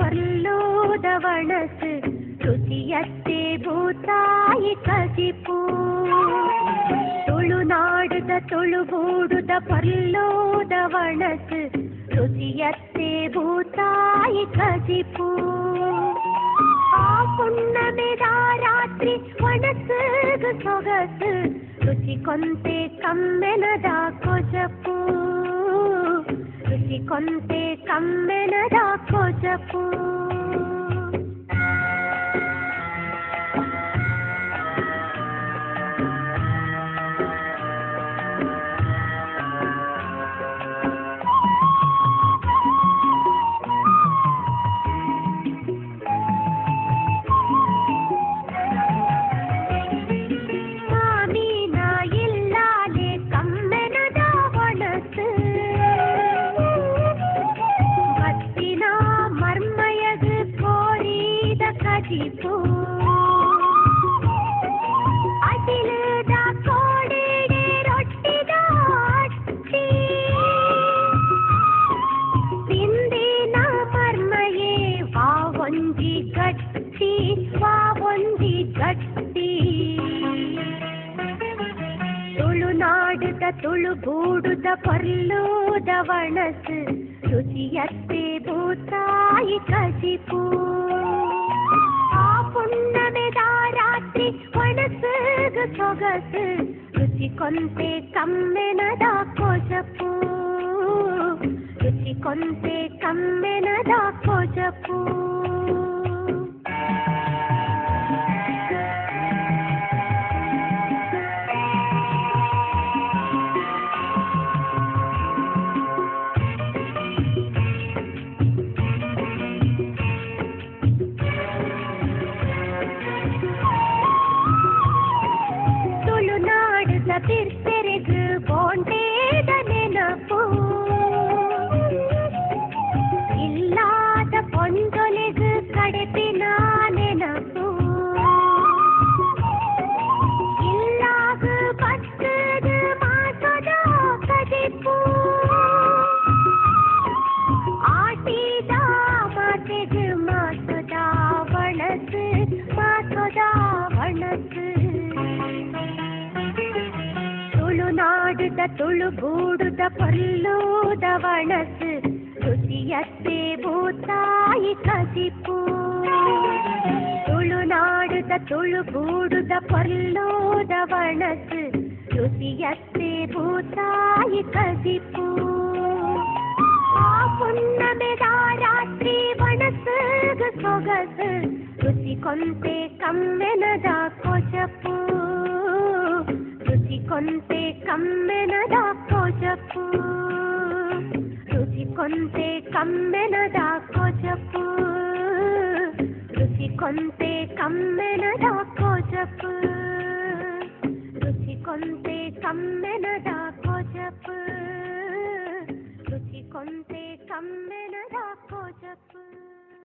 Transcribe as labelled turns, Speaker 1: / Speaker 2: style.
Speaker 1: ಪರ್ಲೋದ ವಣಸು ರುಚಿಯತ್ತೆ ಭೂತಾಯಿ ಕಜಿಪು ತುಳುನಾಡುದ ತುಳುಗೂಡುದ ಪರ್ಲೋದ ವಣಸು ರುಚಿಯತ್ತೆ ಭೂತಾಯಿ ಕಜಿಪು ಆ ಪುಣ್ಣಮೆದ ರಾತ್ರಿ ವಣಸು ಸೊಗಸು ರುಚಿ ಕೊಂತೆ ಕಮ್ಮೆನದ ಕೊಜಪು ರುಚಿ ಕೊಂತೆ ಕಮ್ಮೆನದ ಕೊಜಪು ತುಳುನಾಡುದ ತುಳುಗೂಡುದ ಪರ್ಲೋದ ವಣಸು ರುಚಿಯತ್ತೆ ಭೂತಾಯಿ ಕಜಿಪು ಆ ಪುಣ್ಣಮೆದ ರಾತ್ರಿ ವಣಸು ಸೊಗಸು ರುಚಿ ಕೊಂತೆ ಕಮ್ಮೆನದ ಕೊಜಪು ರುಚಿ ಕೊಂತೆ ಕಮ್ಮೆನದ ಕೊಜಪು ಬಿರ್ತೆರೆಗು ಬೋಂಡೇದ ನೆನಪು ಇಲ್ಲಾದ ಪೊಂದೊಲೆಗು ಕಡೆಪಿನ ನೆನಪು ಇಲ್ಲಾಗ ಬತ್ತದ ಮಾಸದ ಕದಿಪು ಆಟಿದ ಮಾತೆಗು ಮಾಸದ ವಣಸು ಮಾಸದ ವಣಸು ತುಳುನಾಡುದ ತುಳುಗೂಡುದ ಪರ್ಲೋದ ವಣಸು ರುಚಿಯತ್ತೆ ಭೂತಾಯಿ ಕಜಿಪು ತುಳುನಾಡುದ ತುಳುಗೂಡುದ ಪರ್ಲೋದ ವಣಸು ರುಚಿಯತ್ತೆ ಭೂತಾಯಿ ಕಜಿಪು ಆ ಪುಣ್ಣಮೆದ ರಾತ್ರಿ ವಣಸು ಸೊಗಸು ರುಚಿ ಕೊಂತೆ ಕಮ್ಮೆನದ ಕೊಜಪು ರುಚಿ ಕೊಂತೆ ಕಮ್ಮೆನದ ಕೊಜಪು ರುಚಿ ಕೊಂತೆ ಕಮ್ಮೆನದ ಕೊಜಪು ರುಚಿ ಕೊಂತೆ ಕಮ್ಮೆನದ ಕೊಜಪು ರುಚಿ ಕೊಂತೆ ಕಮ್ಮೆನದ ಕೊಜಪು ರುಚಿ ಕೊಂತೆ ಕಮ್ಮೆನದ ಕೊಜಪು